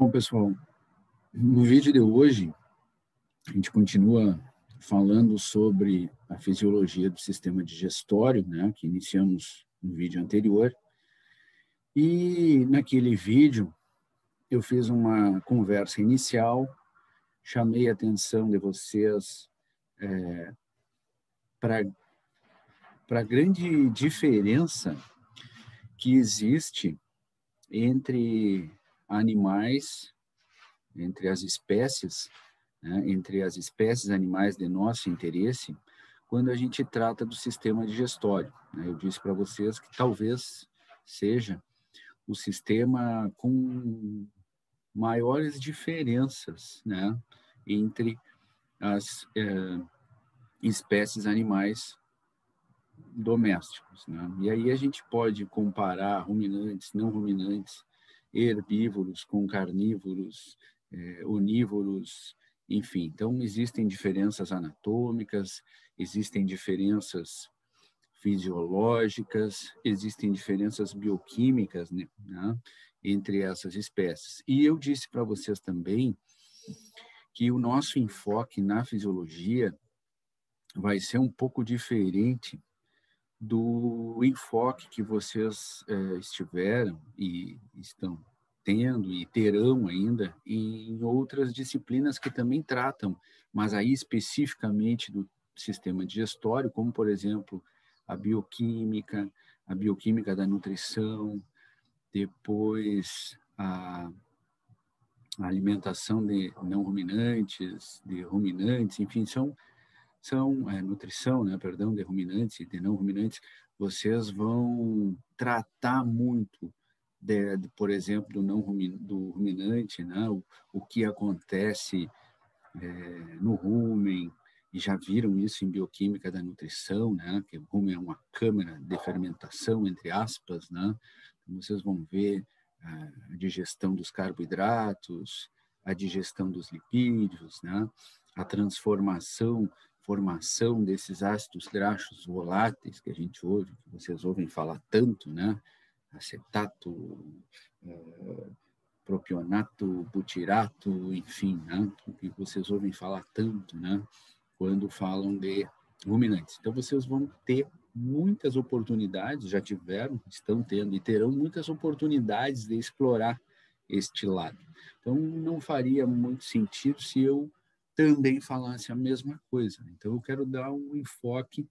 Bom, pessoal, no vídeo de hoje, a gente continua falando sobre a fisiologia do sistema digestório, né, que iniciamos no vídeo anterior. E naquele vídeo, eu fiz uma conversa inicial, chamei a atenção de vocês para a grande diferença que existe entre animais, entre as espécies, né, entre as espécies animais de nosso interesse, quando a gente trata do sistema digestório, né? Eu disse para vocês que talvez seja o sistema com maiores diferenças, né, entre as espécies animais domésticos, né? E aí a gente pode comparar ruminantes, não ruminantes, herbívoros com carnívoros, onívoros, enfim. Então, existem diferenças anatômicas, existem diferenças fisiológicas, existem diferenças bioquímicas, né, entre essas espécies. E eu disse para vocês também que o nosso enfoque na fisiologia vai ser um pouco diferente do enfoque que vocês estiveram e estão tendo e terão ainda em outras disciplinas que também tratam, mas aí especificamente do sistema digestório, como, por exemplo, a bioquímica da nutrição, depois a alimentação de não ruminantes, de ruminantes, enfim, são nutrição, né, perdão, de ruminantes e de não ruminantes, vocês vão tratar muito, por exemplo, do ruminante, né, o que acontece no rumen, e já viram isso em bioquímica da nutrição, né, que o rumen é uma câmara de fermentação, entre aspas, né, então vocês vão ver a digestão dos carboidratos, a digestão dos lipídios, né, a formação desses ácidos graxos voláteis que a gente ouve, que vocês ouvem falar tanto, né? Acetato, propionato, butirato, enfim, né? Que vocês ouvem falar tanto, né? Quando falam de ruminantes. Então, vocês vão ter muitas oportunidades, já tiveram, estão tendo e terão muitas oportunidades de explorar este lado. Então, não faria muito sentido se eu também falasse a mesma coisa. Então, eu quero dar um enfoque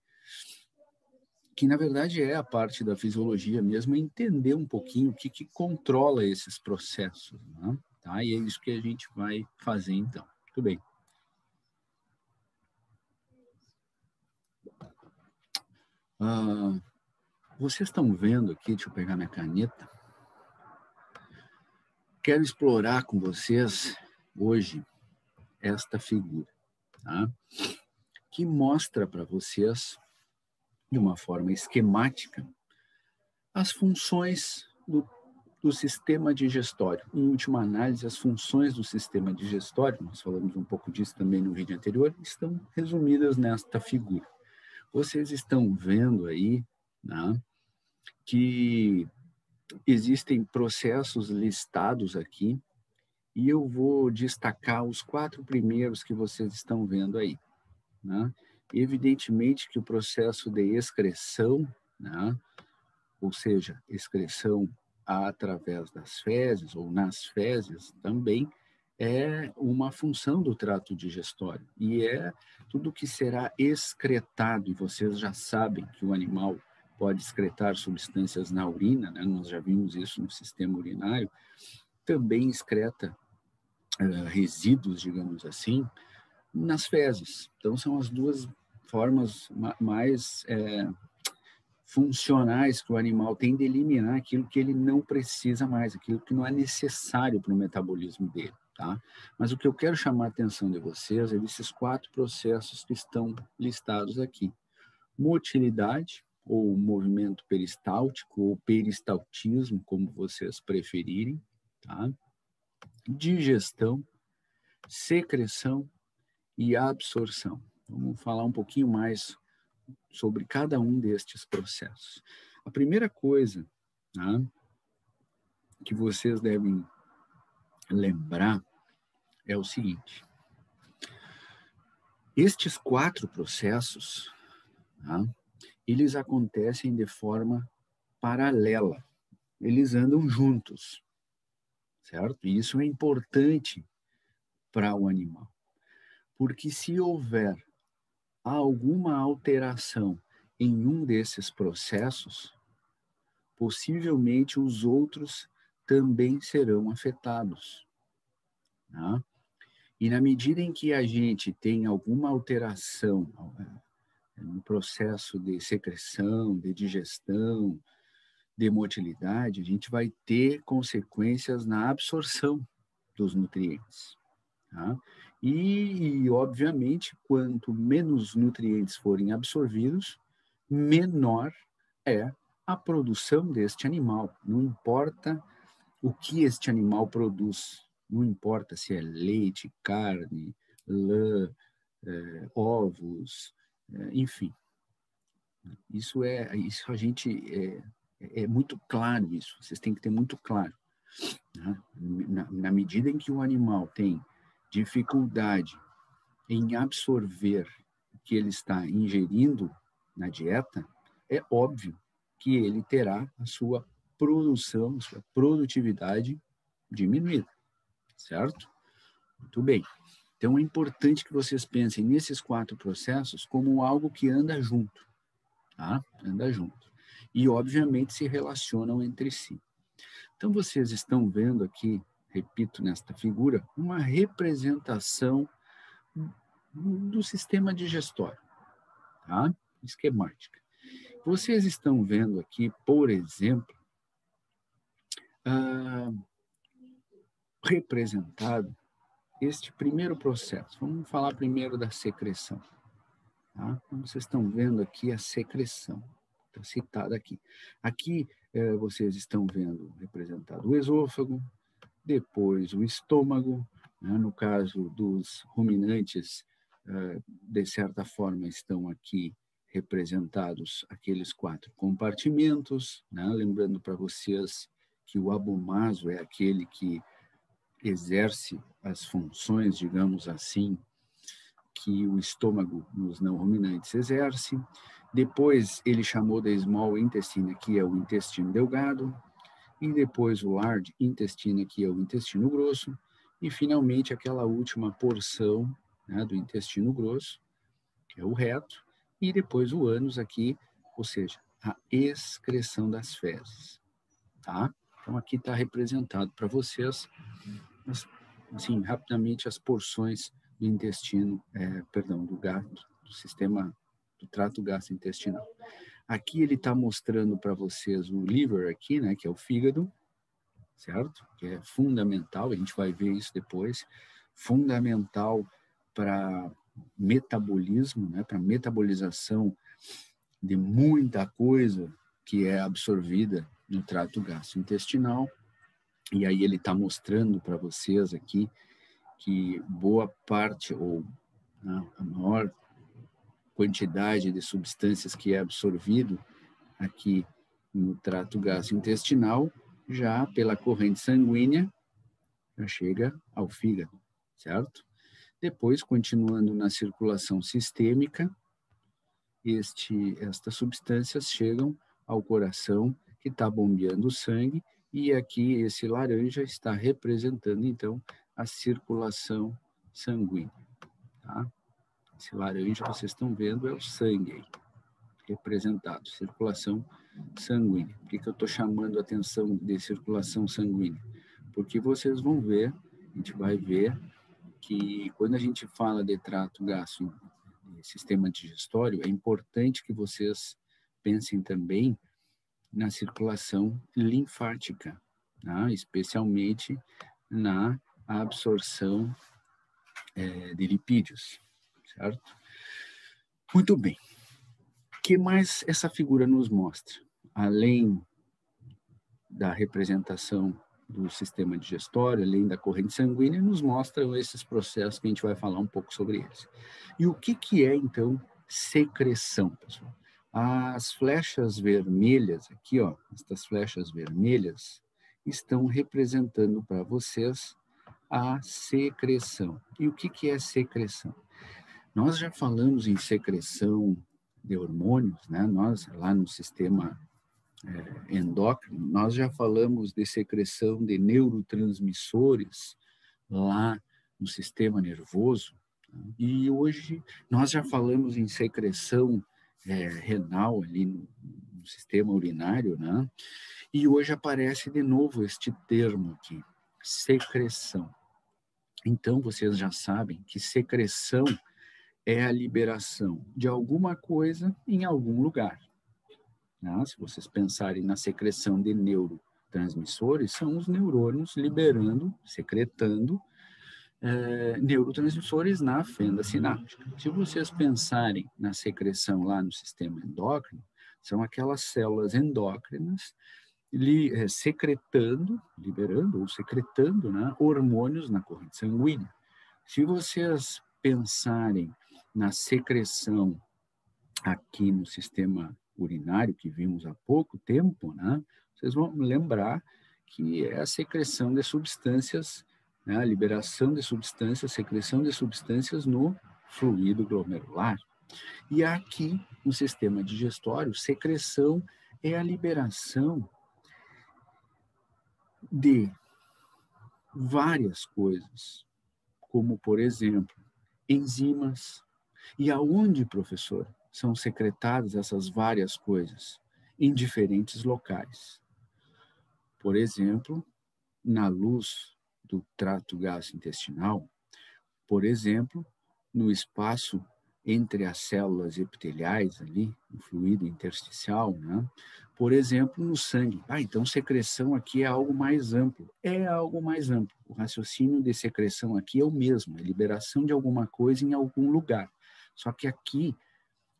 que, na verdade, é a parte da fisiologia mesmo, é entender um pouquinho o que controla esses processos, né? Tá? E é isso que a gente vai fazer, então. Tudo bem. Vocês estão vendo aqui, deixa eu pegar minha caneta. Quero explorar com vocês, hoje, esta figura, tá? Que mostra para vocês, de uma forma esquemática, as funções do sistema digestório. Em última análise, as funções do sistema digestório, nós falamos um pouco disso também no vídeo anterior, estão resumidas nesta figura. Vocês estão vendo aí, né, que existem processos listados aqui, e eu vou destacar os 4 primeiros que vocês estão vendo aí, né? Evidentemente que o processo de excreção, né, ou seja, excreção através das fezes ou nas fezes também é uma função do trato digestório e é tudo que será excretado, e vocês já sabem que o animal pode excretar substâncias na urina, né? Nós já vimos isso no sistema urinário, também excreta resíduos, digamos assim, nas fezes. Então, são as duas formas mais funcionais que o animal tem de eliminar aquilo que ele não precisa mais, aquilo que não é necessário para o metabolismo dele, tá? Mas o que eu quero chamar a atenção de vocês é desses 4 processos que estão listados aqui. Motilidade, ou movimento peristáltico, ou peristaltismo, como vocês preferirem, tá? Digestão, secreção e absorção. Vamos falar um pouquinho mais sobre cada um destes processos. A primeira coisa, né, que vocês devem lembrar é o seguinte: estes 4 processos, tá, eles acontecem de forma paralela, eles andam juntos, certo? E isso é importante para o animal, porque se houver alguma alteração em um desses processos, possivelmente os outros também serão afetados, tá? E na medida em que a gente tem alguma alteração no processo de secreção, de digestão, de motilidade, a gente vai ter consequências na absorção dos nutrientes, tá? E, obviamente, quanto menos nutrientes forem absorvidos, menor é a produção deste animal. Não importa o que este animal produz, não importa se é leite, carne, lã, ovos, enfim. Isso a gente é muito claro isso. Vocês têm que ter muito claro, né? Na medida em que o animal tem dificuldade em absorver o que ele está ingerindo na dieta, é óbvio que ele terá a sua produção, a sua produtividade diminuída, certo? Muito bem. Então, é importante que vocês pensem nesses 4 processos como algo que anda junto, tá? Anda junto. E, obviamente, se relacionam entre si. Então, vocês estão vendo aqui, repito, nesta figura, uma representação do sistema digestório, tá? Esquemática. Vocês estão vendo aqui, por exemplo, representado este primeiro processo. Vamos falar primeiro da secreção. Tá? Então, vocês estão vendo aqui a secreção, está citada aqui. Aqui vocês estão vendo representado o esôfago, depois o estômago, né? No caso dos ruminantes, de certa forma estão aqui representados aqueles 4 compartimentos, né? Lembrando para vocês que o abomaso é aquele que exerce as funções, digamos assim, que o estômago nos não ruminantes exerce. Depois ele chamou de small intestine, que é o intestino delgado, e depois o large intestine, que é o intestino grosso, e finalmente aquela última porção, né, do intestino grosso, que é o reto, e depois o ânus aqui, ou seja, a excreção das fezes, tá? Então aqui está representado para vocês, assim, rapidamente as porções do intestino, do sistema do trato gastrointestinal. Aqui ele está mostrando para vocês o liver aqui, né, que é o fígado, certo? Que é fundamental, a gente vai ver isso depois, fundamental para metabolismo, né, para metabolização de muita coisa que é absorvida no trato gastrointestinal. E aí ele está mostrando para vocês aqui que boa parte, ou a maior quantidade de substâncias que é absorvido aqui no trato gastrointestinal, já pela corrente sanguínea, já chega ao fígado, certo? Depois, continuando na circulação sistêmica, estas substâncias chegam ao coração, que está bombeando o sangue, e aqui esse laranja está representando, então, a circulação sanguínea, tá? Esse laranja, vocês estão vendo, é o sangue aí, representado, circulação sanguínea. Por que eu estou chamando a atenção de circulação sanguínea? Porque vocês vão ver, a gente vai ver, que quando a gente fala de trato gastro, sistema digestório, é importante que vocês pensem também na circulação linfática, tá? Especialmente na absorção de lipídios, certo? Muito bem. O que mais essa figura nos mostra? Além da representação do sistema digestório, além da corrente sanguínea, nos mostram esses processos que a gente vai falar um pouco sobre eles. E o que é, então, secreção, pessoal? As flechas vermelhas aqui, ó, estas flechas vermelhas, estão representando para vocês a secreção. E o que é secreção? Nós já falamos em secreção de hormônios, né? Nós, lá no sistema endócrino, nós já falamos de secreção de neurotransmissores lá no sistema nervoso, e hoje nós já falamos em secreção renal ali no sistema urinário, né? E hoje aparece de novo este termo aqui, secreção. Então, vocês já sabem que secreção é a liberação de alguma coisa em algum lugar. Né? Se vocês pensarem na secreção de neurotransmissores, são os neurônios liberando, secretando neurotransmissores na fenda sináptica. Se vocês pensarem na secreção lá no sistema endócrino, são aquelas células endócrinas secretando, liberando ou secretando, né, hormônios na corrente sanguínea. Se vocês pensarem na secreção aqui no sistema urinário, que vimos há pouco tempo, né, vocês vão lembrar que é a secreção de substâncias, né, a liberação de substâncias, secreção de substâncias no fluido glomerular. E aqui, no sistema digestório, secreção é a liberação de várias coisas, como, por exemplo, enzimas. E aonde, professor, são secretadas essas várias coisas? Em diferentes locais. Por exemplo, na luz do trato gastrointestinal, por exemplo, no espaço entre as células epiteliais ali, no fluido intersticial, né? Por exemplo, no sangue. Então secreção aqui é algo mais amplo. É algo mais amplo. O raciocínio de secreção aqui é o mesmo, é liberação de alguma coisa em algum lugar. Só que aqui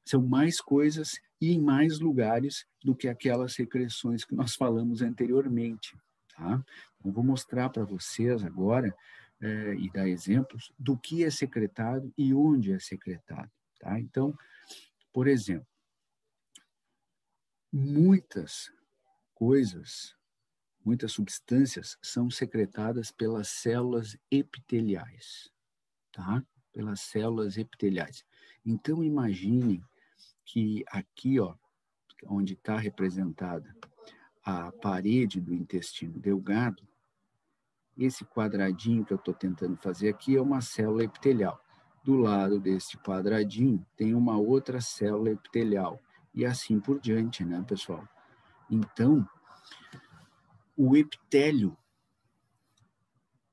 são mais coisas e em mais lugares do que aquelas secreções que nós falamos anteriormente, tá? Eu vou mostrar para vocês agora e dar exemplos do que é secretado e onde é secretado, tá? Então, por exemplo, muitas coisas, muitas substâncias são secretadas pelas células epiteliais, tá? Pelas células epiteliais. Então, imaginem que aqui, ó, onde está representada a parede do intestino delgado, esse quadradinho que eu estou tentando fazer aqui é uma célula epitelial. Do lado desse quadradinho tem uma outra célula epitelial. E assim por diante, né, pessoal? Então, o epitélio,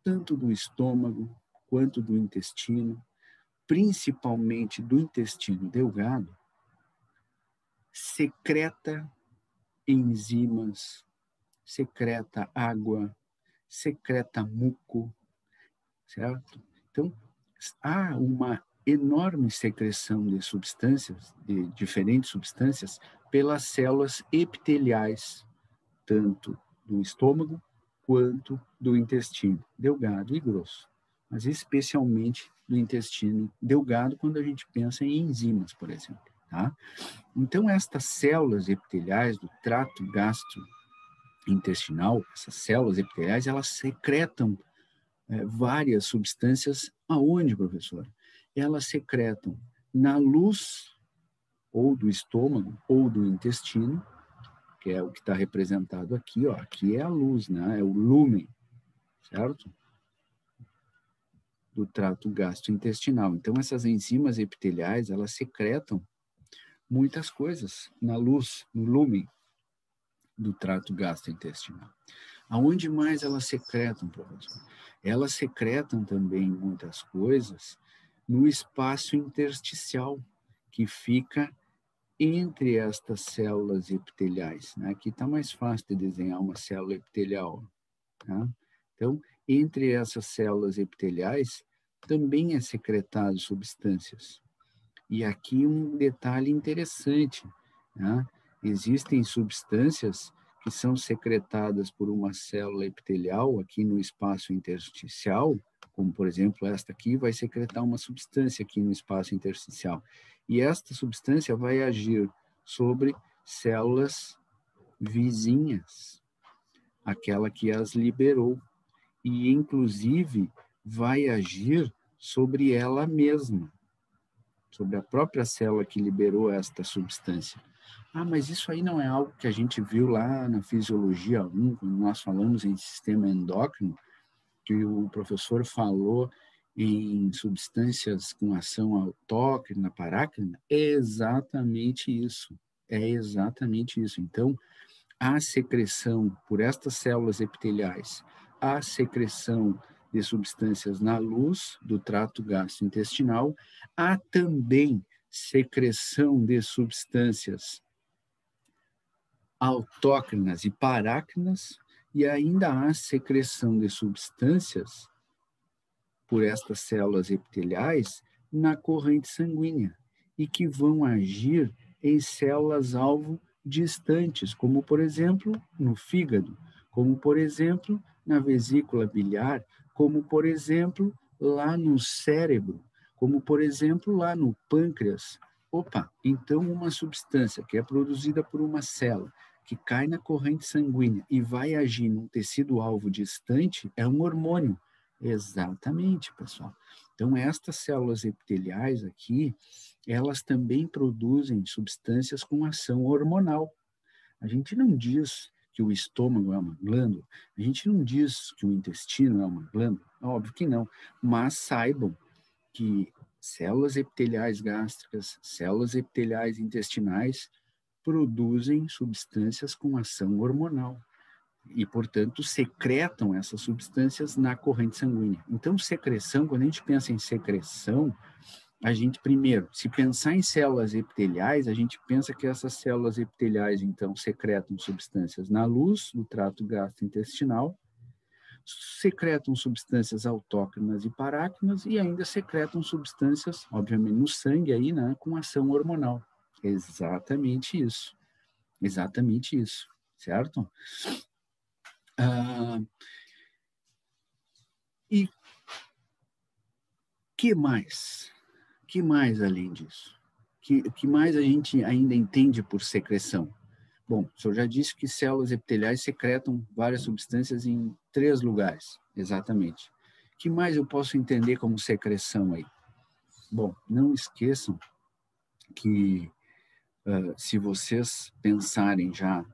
tanto do estômago quanto do intestino, principalmente do intestino delgado, secreta enzimas, secreta água, secreta muco, certo? Então, há uma enorme secreção de substâncias, de diferentes substâncias, pelas células epiteliais, tanto do estômago quanto do intestino delgado e grosso, mas especialmente do intestino delgado quando a gente pensa em enzimas, por exemplo, tá? Então, estas células epiteliais do trato gastrointestinal, essas células epiteliais, elas secretam várias substâncias. Aonde, professor? Elas secretam na luz ou do estômago ou do intestino, que é o que está representado aqui, ó. Aqui é a luz, né? É o lúmen, certo? Do trato gastrointestinal. Então, essas enzimas epiteliais, elas secretam muitas coisas na luz, no lúmen do trato gastrointestinal. Aonde mais elas secretam, professor? Elas secretam também muitas coisas no espaço intersticial, que fica entre estas células epiteliais, né? Aqui está mais fácil de desenhar uma célula epitelial, tá? Então, entre essas células epiteliais, também é secretado substâncias. E aqui um detalhe interessante, né? Existem substâncias que são secretadas por uma célula epitelial aqui no espaço intersticial, como, por exemplo, esta aqui vai secretar uma substância aqui no espaço intersticial. E esta substância vai agir sobre células vizinhas, aquela que as liberou. E, inclusive, vai agir sobre ela mesma, sobre a própria célula que liberou esta substância. Ah, mas isso aí não é algo que a gente viu lá na Fisiologia 1, quando nós falamos em sistema endócrino, que o professor falou em substâncias com ação autócrina, parácrina? É exatamente isso. É exatamente isso. Então, a secreção por estas células epiteliais, a secreção de substâncias na luz do trato gastrointestinal, há também secreção de substâncias autócrinas e parácrinas, e ainda há secreção de substâncias por estas células epiteliais na corrente sanguínea e que vão agir em células-alvo distantes, como, por exemplo, no fígado, como, por exemplo, na vesícula biliar, como, por exemplo, lá no cérebro, como, por exemplo, lá no pâncreas. Opa, então uma substância que é produzida por uma célula, que cai na corrente sanguínea e vai agir num tecido-alvo distante, é um hormônio. Exatamente, pessoal. Então, estas células epiteliais aqui, elas também produzem substâncias com ação hormonal. A gente não diz que o estômago é uma glândula, a gente não diz que o intestino é uma glândula, óbvio que não, mas saibam que células epiteliais gástricas, células epiteliais intestinais produzem substâncias com ação hormonal e, portanto, secretam essas substâncias na corrente sanguínea. Então, secreção, quando a gente pensa em secreção, a gente, primeiro, se pensar em células epiteliais, a gente pensa que essas células epiteliais, então, secretam substâncias na luz do trato gastrointestinal, secretam substâncias autócrinas e parácrinas e ainda secretam substâncias, obviamente, no sangue aí, né, com ação hormonal. Exatamente isso. Exatamente isso, certo? E que mais? Que mais além disso? Que mais a gente ainda entende por secreção? Bom, o senhor já disse que células epiteliais secretam várias substâncias em 3 lugares, exatamente. Que mais eu posso entender como secreção aí? Bom, não esqueçam que se vocês pensarem já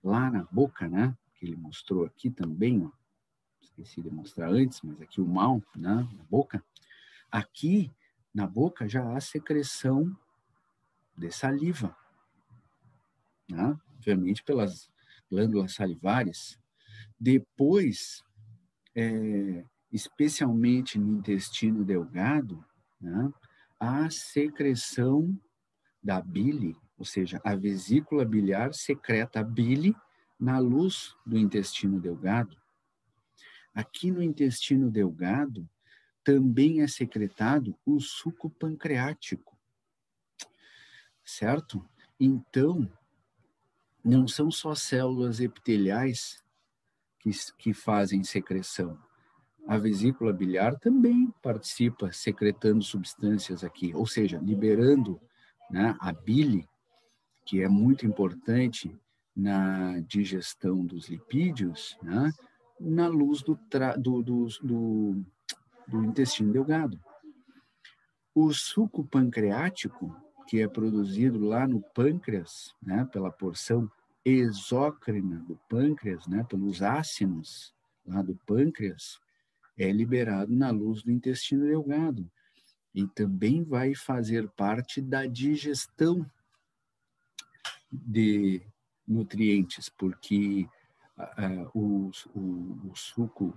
lá na boca, né, que ele mostrou aqui também, ó, esqueci de mostrar antes, mas aqui o mal, né, na boca, aqui na boca já há secreção de saliva, né? Obviamente pelas glândulas salivares. Depois, especialmente no intestino delgado, né, a secreção da bile, ou seja, a vesícula biliar secreta a bile na luz do intestino delgado. Aqui no intestino delgado também é secretado o suco pancreático, certo? Então, não são só células epiteliais que fazem secreção. A vesícula biliar também participa secretando substâncias aqui, ou seja, liberando, né, a bile, que é muito importante na digestão dos lipídios, né, na luz do intestino delgado. O suco pancreático, que é produzido lá no pâncreas, né, pela porção exócrina do pâncreas, né, pelos ácidos lá do pâncreas, é liberado na luz do intestino delgado e também vai fazer parte da digestão de nutrientes, porque o suco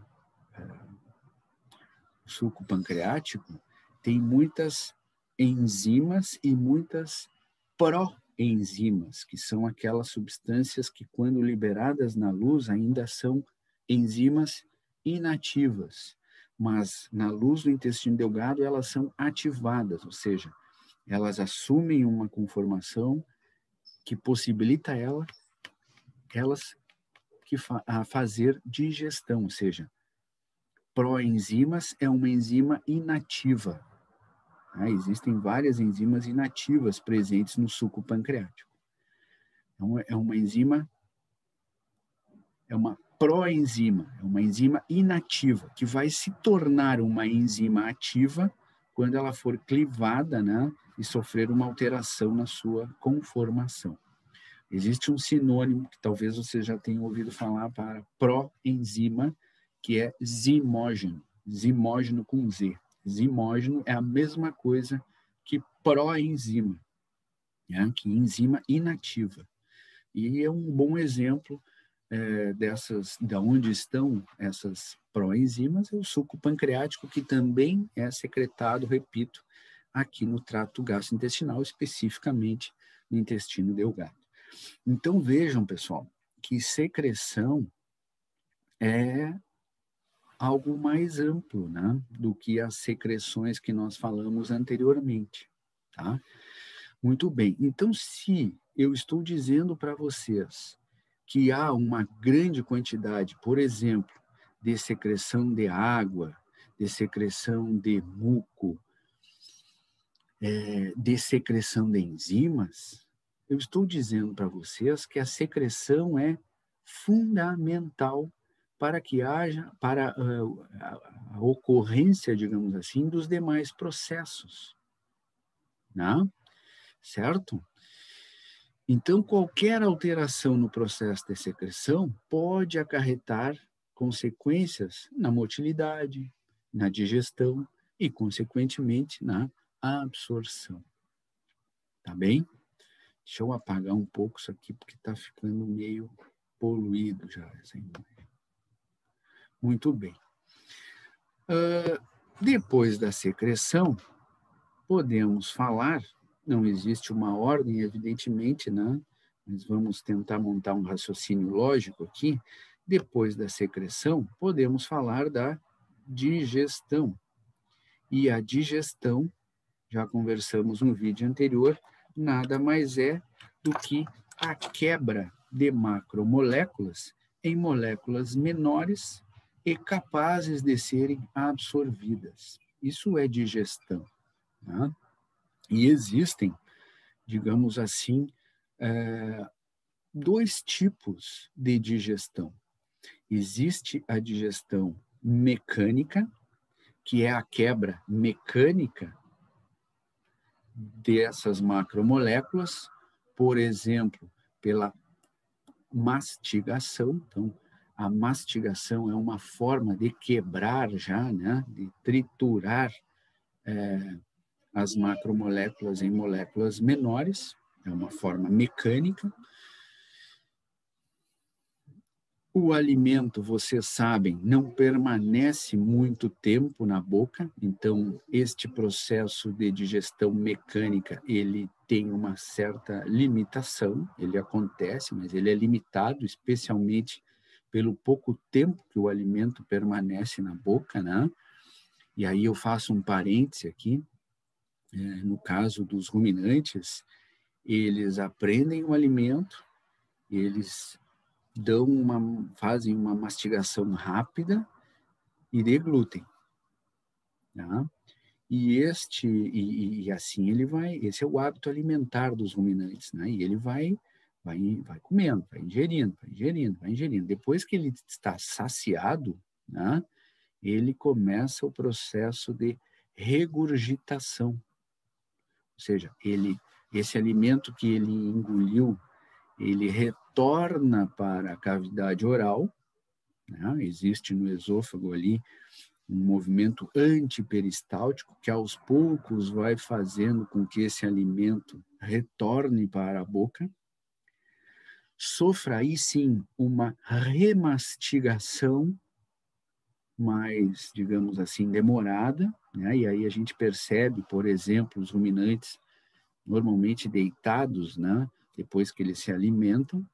pancreático tem muitas enzimas e muitas proenzimas, que são aquelas substâncias que, quando liberadas na luz, ainda são enzimas inativas, mas na luz do intestino delgado elas são ativadas, ou seja, elas assumem uma conformação que possibilita elas a fazer digestão, ou seja, proenzimas é uma enzima inativa. Existem várias enzimas inativas presentes no suco pancreático. Então, é uma proenzima, é uma enzima inativa, que vai se tornar uma enzima ativa quando ela for clivada, né, e sofrer uma alteração na sua conformação. Existe um sinônimo que talvez você já tenha ouvido falar para proenzima, que é zimógeno, zimógeno com Z. Zimógeno é a mesma coisa que proenzima, né, que enzima inativa. E é um bom exemplo de onde estão essas proenzimas, é o suco pancreático, que também é secretado, repito, aqui no trato gastrointestinal, especificamente no intestino delgado. Então, vejam, pessoal, que secreção é algo mais amplo, né, do que as secreções que nós falamos anteriormente, tá? Muito bem. Então, se eu estou dizendo para vocês que há uma grande quantidade, por exemplo, de secreção de água, de secreção de muco, de secreção de enzimas, eu estou dizendo para vocês que a secreção é fundamental para que haja, para a ocorrência, digamos assim, dos demais processos, né? Certo? Então, qualquer alteração no processo de secreção pode acarretar consequências na motilidade, na digestão e, consequentemente, na absorção. Tá bem? Deixa eu apagar um pouco isso aqui, porque está ficando meio poluído já essa imagem. Muito bem. Depois da secreção, podemos falar, não existe uma ordem, evidentemente, né? Mas vamos tentar montar um raciocínio lógico aqui. Depois da secreção, podemos falar da digestão. E a digestão, já conversamos no vídeo anterior, nada mais é do que a quebra de macromoléculas em moléculas menores e capazes de serem absorvidas. Isso é digestão, né? E existem, digamos assim, dois tipos de digestão. Existe a digestão mecânica, que é a quebra mecânica dessas macromoléculas, por exemplo, pela mastigação. Então, a mastigação é uma forma de quebrar já, né, de triturar as macromoléculas em moléculas menores, é uma forma mecânica. O alimento, vocês sabem, não permanece muito tempo na boca, então este processo de digestão mecânica, ele tem uma certa limitação, ele acontece, mas ele é limitado, especialmente pelo pouco tempo que o alimento permanece na boca, né? E aí eu faço um parêntese aqui, no caso dos ruminantes, eles aprendem o alimento, eles fazem uma mastigação rápida e deglutem, tá? E assim ele vai, esse é o hábito alimentar dos ruminantes, né? E ele vai comendo, vai ingerindo. Depois que ele está saciado, né, ele começa o processo de regurgitação. Ou seja, esse alimento que ele engoliu, ele retorna para a cavidade oral, né? Existe no esôfago ali um movimento antiperistáltico que aos poucos vai fazendo com que esse alimento retorne para a boca, sofra aí sim uma remastigação mais, digamos assim, demorada, né? E aí a gente percebe, por exemplo, os ruminantes normalmente deitados, né? Depois que eles se alimentam,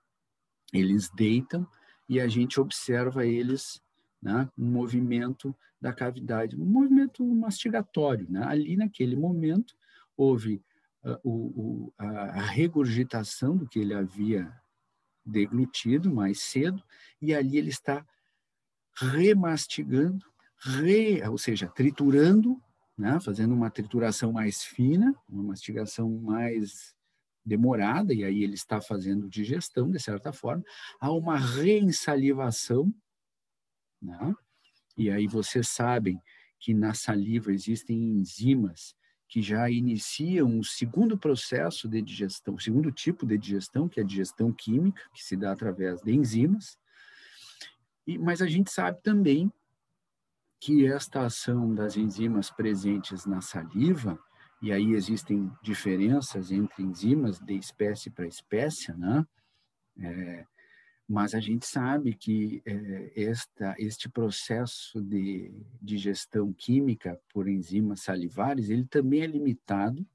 eles deitam e a gente observa eles, né, um movimento da cavidade, um movimento mastigatório, né? Ali naquele momento houve a regurgitação do que ele havia deglutido mais cedo e ali ele está remastigando, ou seja, triturando, né, fazendo uma trituração mais fina, uma mastigação mais demorada, e aí ele está fazendo digestão, de certa forma, há uma reinsalivação, né? E aí vocês sabem que na saliva existem enzimas que já iniciam o segundo processo de digestão, o segundo tipo de digestão, que é a digestão química, que se dá através de enzimas. Mas a gente sabe também que esta ação das enzimas presentes na saliva, e aí existem diferenças entre enzimas de espécie para espécie, né? Mas a gente sabe que este processo de digestão química por enzimas salivares, ele também é limitado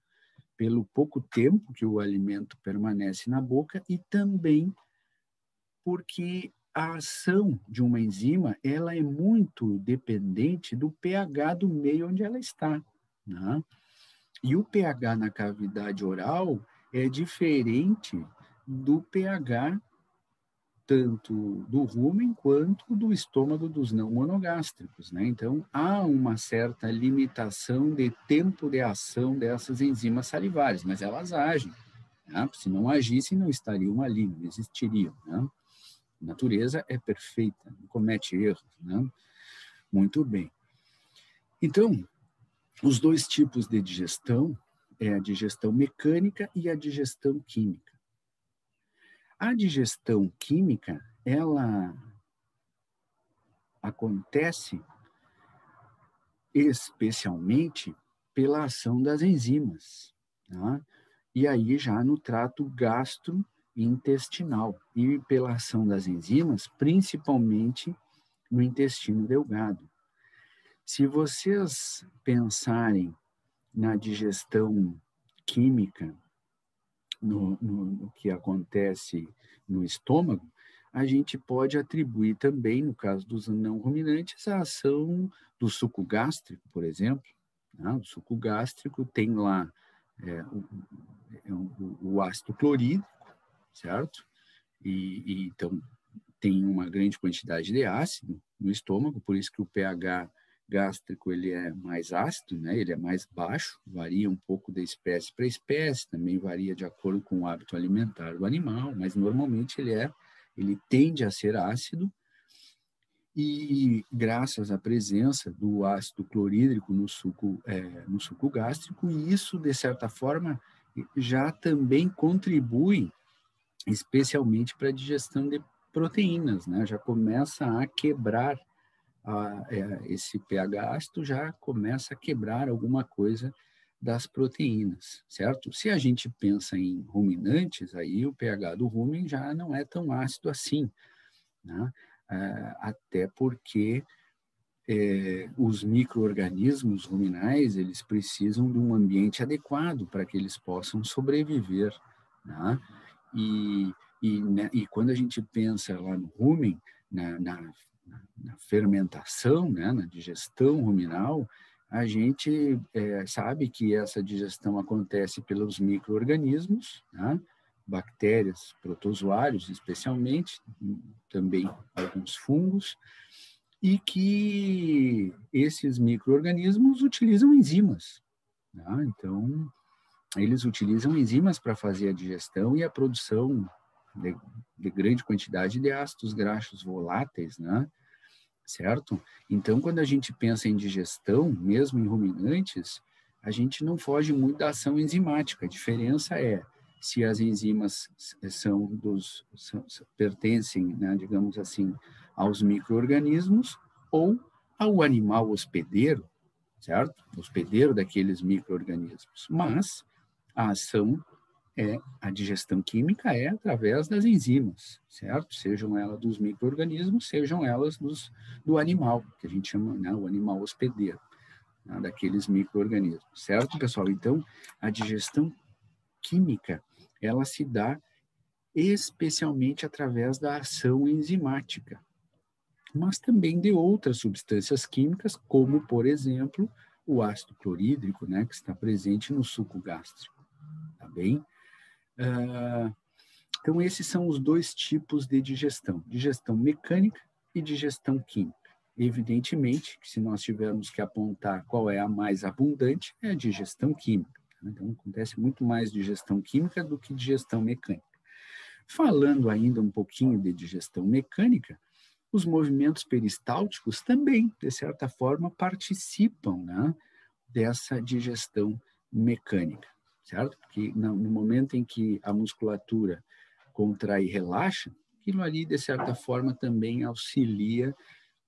pelo pouco tempo que o alimento permanece na boca e também porque a ação de uma enzima, ela é muito dependente do pH do meio onde ela está, né? E o pH na cavidade oral é diferente do pH tanto do rumen quanto do estômago dos não monogástricos, né? Então, há uma certa limitação de tempo de ação dessas enzimas salivares, mas elas agem, né? Se não agissem, não estariam ali, não existiriam, né? A natureza é perfeita, não comete erros, né? Muito bem. Então, os dois tipos de digestão é a digestão mecânica e a digestão química. A digestão química, ela acontece especialmente pela ação das enzimas, tá? E aí já no trato gastrointestinal e pela ação das enzimas, principalmente no intestino delgado. Se vocês pensarem na digestão química, no que acontece no estômago, a gente pode atribuir também, no caso dos não ruminantes, a ação do suco gástrico, por exemplo. Né? O suco gástrico tem lá o ácido clorídrico, certo? E então tem uma grande quantidade de ácido no estômago, por isso que o pH gástrico ele é mais ácido, né? Ele é mais baixo, varia um pouco de espécie para espécie, também varia de acordo com o hábito alimentar do animal, mas normalmente ele tende a ser ácido e graças à presença do ácido clorídrico no suco gástrico, e isso de certa forma já também contribui especialmente para a digestão de proteínas, né? Já começa a quebrar esse pH ácido, já começa a quebrar alguma coisa das proteínas, certo? Se a gente pensa em ruminantes, aí o pH do rumen já não é tão ácido assim, né? Até porque os micro-organismos ruminais, eles precisam de um ambiente adequado para que eles possam sobreviver, né? E quando a gente pensa lá no rumen, na fermentação, né, na digestão ruminal, a gente sabe que essa digestão acontece pelos micro-organismos, né, bactérias, protozoários especialmente, também alguns fungos, e que esses micro-organismos utilizam enzimas, né? Então, eles utilizam enzimas para fazer a digestão e a produção de grande quantidade de ácidos graxos voláteis, né? Certo? Então, quando a gente pensa em digestão, mesmo em ruminantes, a gente não foge muito da ação enzimática. A diferença é se as enzimas pertencem, né, digamos assim, aos micro-organismos ou ao animal hospedeiro, certo? Hospedeiro daqueles micro-organismos. Mas a ação a digestão química é através das enzimas, certo? Sejam elas dos micro-organismos, sejam elas do animal, que a gente chama, né, o animal hospedeiro, né, daqueles micro-organismos, certo, pessoal? Então, a digestão química, ela se dá especialmente através da ação enzimática, mas também de outras substâncias químicas, como, por exemplo, o ácido clorídrico, né, que está presente no suco gástrico, tá bem? Então, esses são os dois tipos de digestão: digestão mecânica e digestão química. Evidentemente que se nós tivermos que apontar qual é a mais abundante, é a digestão química, Então, acontece muito mais digestão química do que digestão mecânica. Falando ainda um pouquinho de digestão mecânica, os movimentos peristálticos também, de certa forma, participam, né, dessa digestão mecânica, certo? Porque no momento em que a musculatura contrai e relaxa, aquilo ali, de certa forma, também auxilia,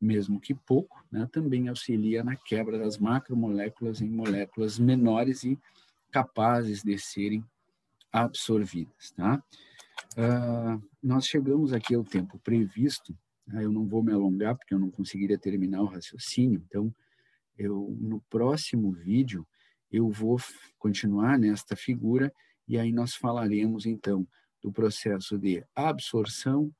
mesmo que pouco, né, também auxilia na quebra das macromoléculas em moléculas menores e capazes de serem absorvidas, tá? Nós chegamos aqui ao tempo previsto, né? Eu não vou me alongar porque eu não conseguiria terminar o raciocínio, então no próximo vídeo eu vou continuar nesta figura e aí nós falaremos então do processo de absorção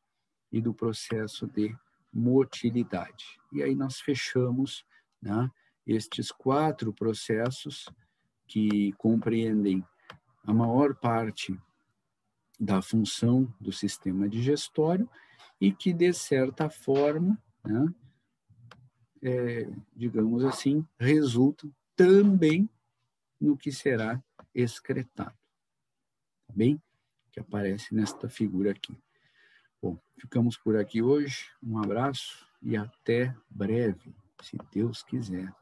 e do processo de motilidade. E aí nós fechamos, né, estes 4 processos que compreendem a maior parte da função do sistema digestório e que, de certa forma, né, digamos assim, resultam também no que será excretado, tá bem? Que aparece nesta figura aqui. Bom, ficamos por aqui hoje. Um abraço e até breve, se Deus quiser.